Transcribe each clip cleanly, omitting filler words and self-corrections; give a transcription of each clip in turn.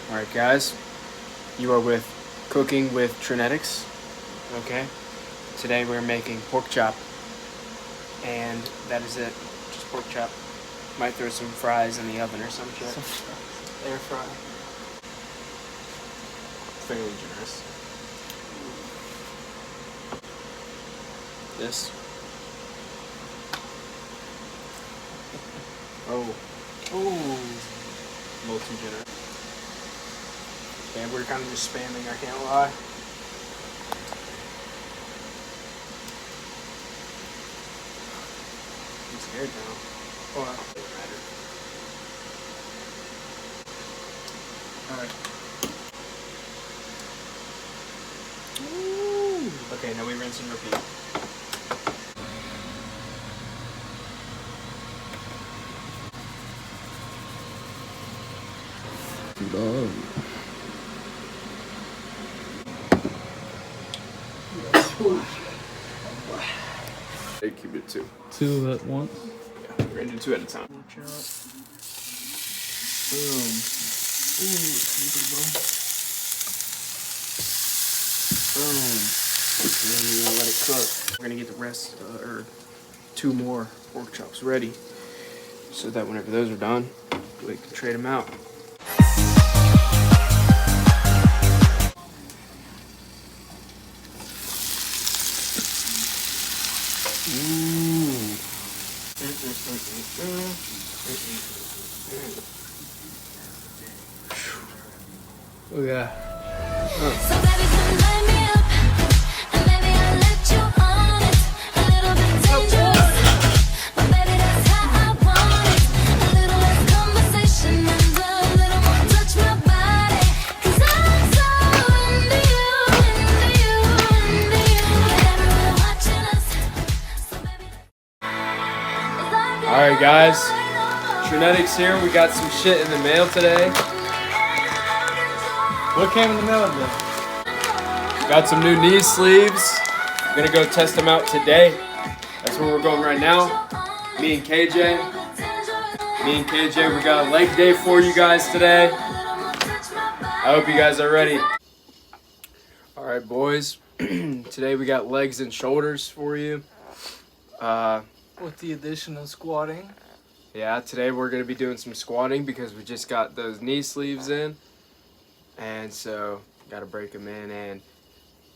Alright guys, you are with Cooking with Trinetics. Okay, today we're making pork chop, and that is it, just pork chop. Might throw some fries in the oven or some shit. Air fry. Fairly generous. This. Oh. Ooh. A little too generous. Okay, we're kind of just spamming, I can't lie. I'm scared now. Oh, well, it doesn't matter. Alright. Okay, now we rinse and repeat. They keep it two. Two at once? Yeah, we're gonna do two at a time. Boom. Ooh, boom. And then you're gonna let it cook. We're gonna get the rest, or two more pork chops ready, so that whenever those are done, we can trade them out. Oh yeah. So baby, come light me up, and maybe I'll let you on it. A little bit dangerous, but baby, that's how I want it. A little less conversation and a little more touch my body. 'Cause I'm so into you, into you, into you. And everyone watching us, so baby. Alright guys, Trinetics here. We got some shit in the mail today. What came in the mail today? Got some new knee sleeves. I'm gonna go test them out today. That's where we're going right now. Me and KJ, we got a leg day for you guys today. I hope you guys are ready. Alright boys, today we got legs and shoulders for you. With the addition of squatting. Yeah, today we're gonna be doing some squatting because we just got those knee sleeves in. And so, gotta break them in, and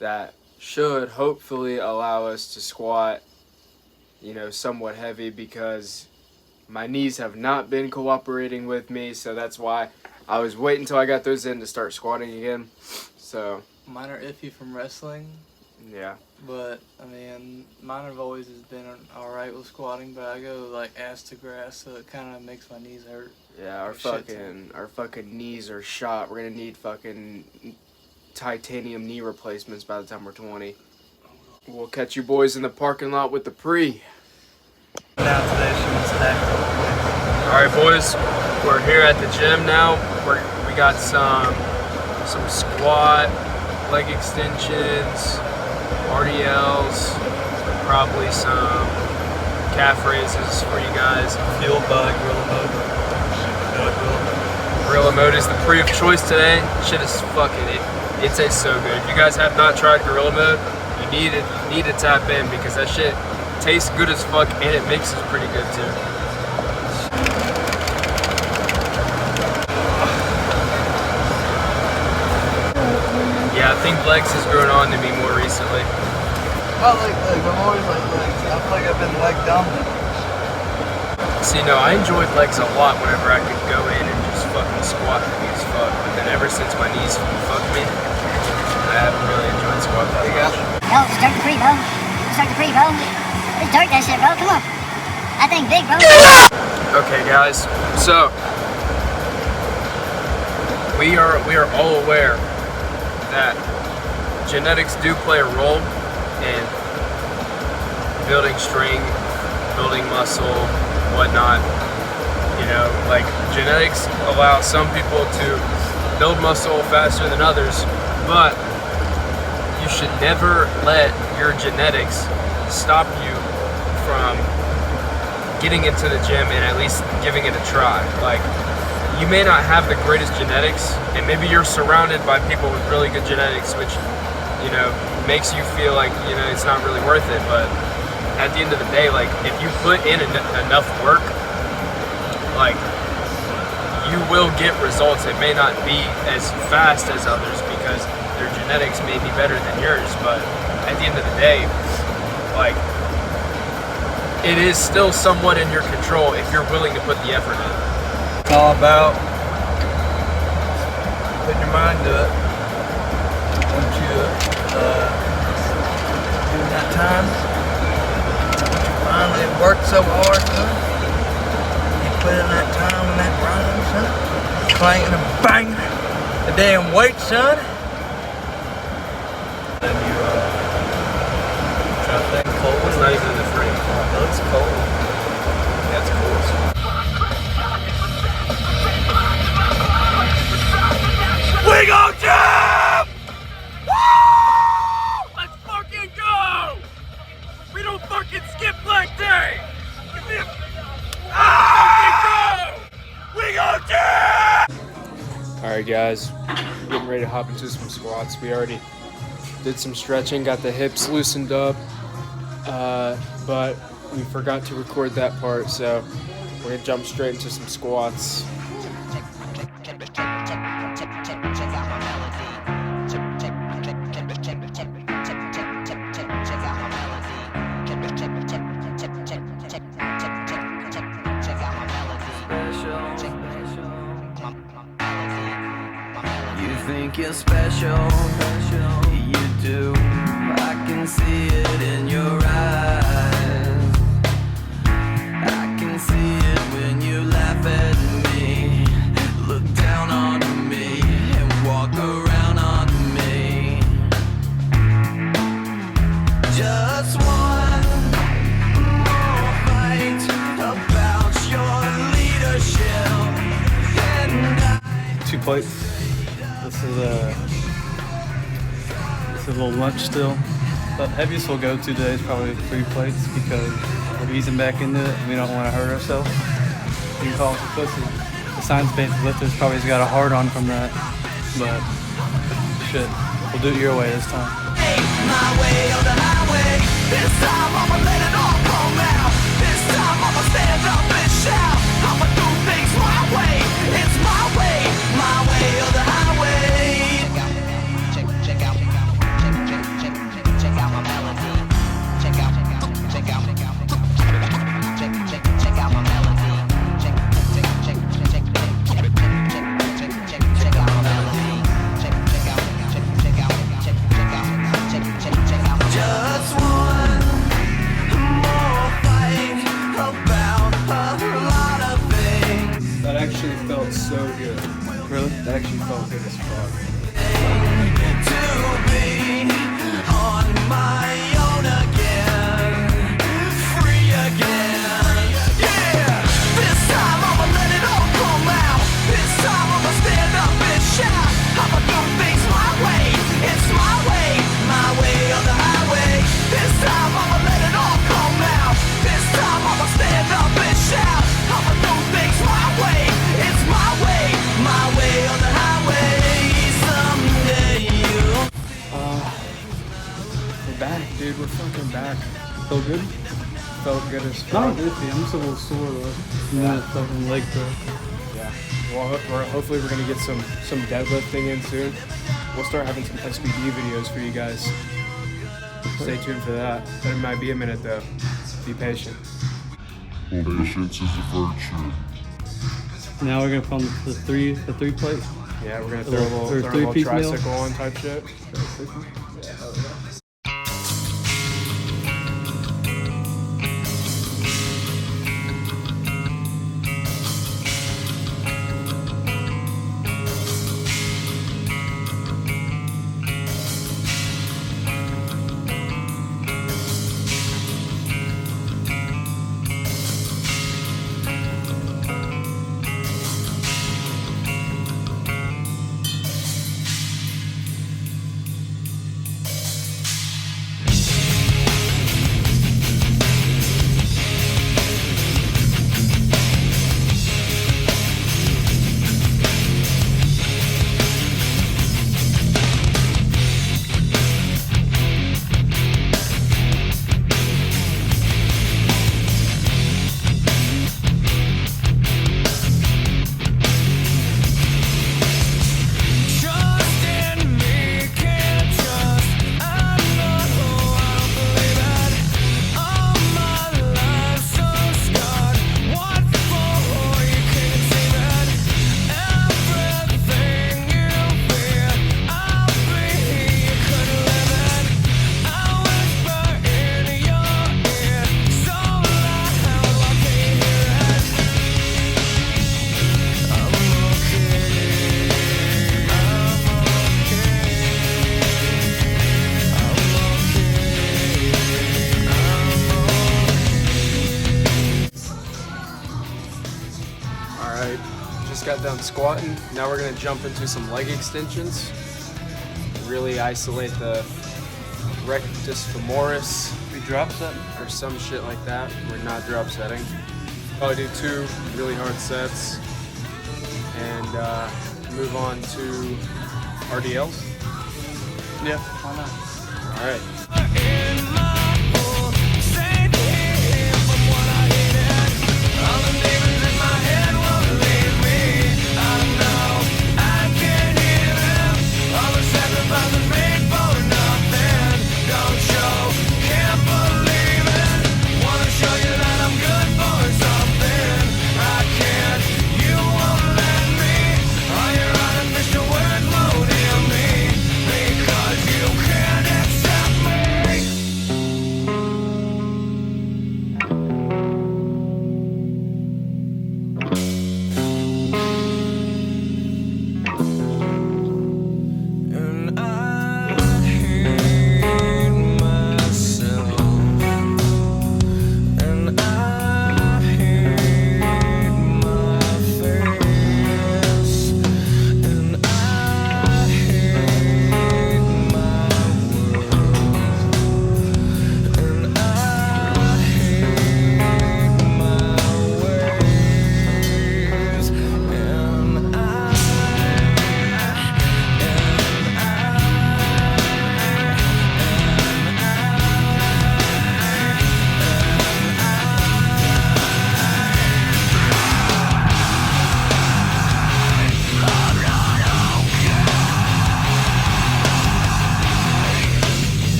that should hopefully allow us to squat, you know, somewhat heavy, because my knees have not been cooperating with me, so that's why I was waiting until I got those in to start squatting again. So Mine are iffy from wrestling, yeah. but I mean, mine have always been alright with squatting, but I go like ass to grass, so it kind of makes my knees hurt. Yeah, our fucking knees are shot. We're gonna need fucking titanium knee replacements by the time we're 20. We'll catch you boys in the parking lot with the pre. Now today she wants to act. Alright boys, we're here at the gym now. We got some squat, leg extensions, RDLs, probably some calf raises for you guys. Fueled by Gorilla Mode. Gorilla Mode is the pre of choice today. Shit is fucking it tastes so good. If you guys have not tried Gorilla Mode, you need to tap in, because that shit tastes good as fuck and it mixes pretty good too. Yeah, I think legs has grown on to me more recently. I like legs. I've always liked legs. I feel like I've been leg dominant. See, no, I enjoyed legs a lot whenever I could go in and just fucking squat heavy as fuck. But then ever since my knees fucked me, I haven't really enjoyed squat that much. No, start the pre, bro. Start the pre, bro. Let's start that shit, bro. Come on. That thing big, bro. Okay, guys. So we are all aware that genetics do play a role in building strength, building muscle, whatnot. You know, like genetics allow some people to build muscle faster than others, but you should never let your genetics stop you from getting into the gym and at least giving it a try. Like, you may not have the greatest genetics, and maybe you're surrounded by people with really good genetics, which, you know, makes you feel like, you know, it's not really worth it. But at the end of the day, like, if you put in enough work, like, you will get results. It may not be as fast as others because their genetics may be better than yours, but at the end of the day, like, it is still somewhat in your control if you're willing to put the effort in. It's all about putting your mind to it. Once you do that time, once you finally work so hard, son, you put in that time and that grind, son, clanking and banging the damn weight, son. Then you try to think cold. It's not even in the frame. Oh, it's cold. That's cool. We go, Jim! Woo! Let's fucking go! We don't fucking skip leg day! Fucking go! We go, Jim! Alright guys, getting ready to hop into some squats. We already did some stretching, got the hips loosened up, but we forgot to record that part, so we're gonna jump straight into some squats. You think you're special, you do. I can see it in your eyes. I can see it when you laugh at me, look down on me, and walk around on me. Just one more fight about your leadership, and I 2 plates. This is a little lunch still. The heaviest we'll go to today is probably 3 plates because we're easing back into it. We don't want to hurt ourselves. You can call us a pussy. The science-based lifters probably got a hard on from that, but shit, we'll do it your way this time. my way or the highway. This time I'ma let it all come out. This time I'ma stand up and shout. I'ma do things my way. It's my way or the highway. Check out my melody. Check out my melody. Check out my melody. Just one more fight about a lot of things. That actually felt so good. Really? That actually felt good as fuck. To be on my own again, free again. Yeah, this time I'ma let it all come out. This time I'ma stand up and shout. I'ma do things my way. It's my way or the highway. This time I'ma let it all come out. This time I'ma stand up and shout. I'ma do things my way. It's my way or the highway. Someday you'll. We're back, dude. We're fucking back. Feel good? Felt good as Not fuck. iffy. I'm just a little sore though. And then it's fucking leg broke. Yeah. Well, hopefully we're gonna get some deadlifting in soon. We'll start having some SBD videos for you guys. Stay tuned for that. But it might be a minute though. Be patient. Patience is a virtue. Now we're gonna film the three plate. Yeah, we're gonna A throw a little- little, or throw a little three-piece meal? tricycle on type shit. done squatting. Now we're gonna jump into some leg extensions. Really isolate the rectus femoris We drop something. or some shit like that. We're not drop setting. Probably do 2 really hard sets and move on to RDLs. Yeah, why not? All right.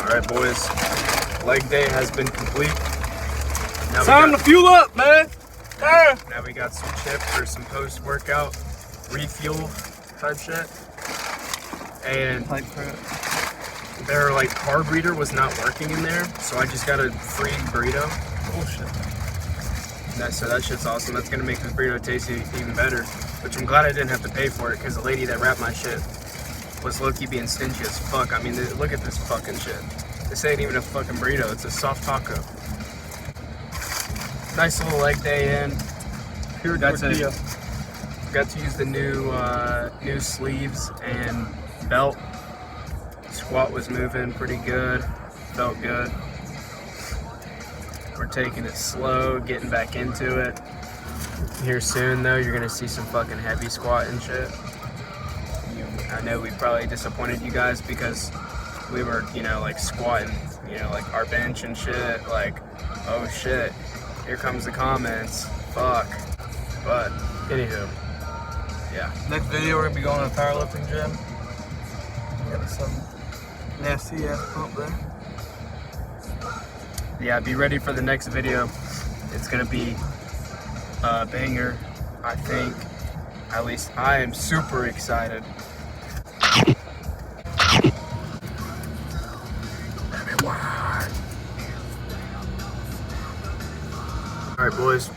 Alright boys, leg day has been complete. Now Time to fuel up, man. Now we got some chips for some post-workout refuel type shit. And their like carb reader was not working in there, so I just got a free burrito. Bullshit. So that shit's awesome. That's gonna make this burrito taste even better. Which I'm glad I didn't have to pay for it, because the lady that wrapped my shit was low-key being stingy as fuck. I mean, look at this fucking shit. This ain't even a fucking burrito, it's a soft taco. nice little leg day in. Pure Got tortilla. to use the new sleeves and belt. Squat was moving pretty good. Felt good. We're taking it slow, getting back into it. Here soon though, you're gonna see some fucking heavy squat and shit. I know we probably disappointed you guys because we were, you know, like squatting, you know, like our bench and shit. Like, oh shit, here comes the comments. Fuck. But anywho, yeah. Next video, we're gonna be going to the powerlifting gym. Got some nasty ass pump there. Yeah, be ready for the next video. It's gonna be a banger, I think. At least I am super excited. Alright boys,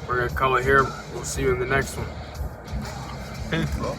we're gonna call it here. We'll see you in the next one. Peace, bro.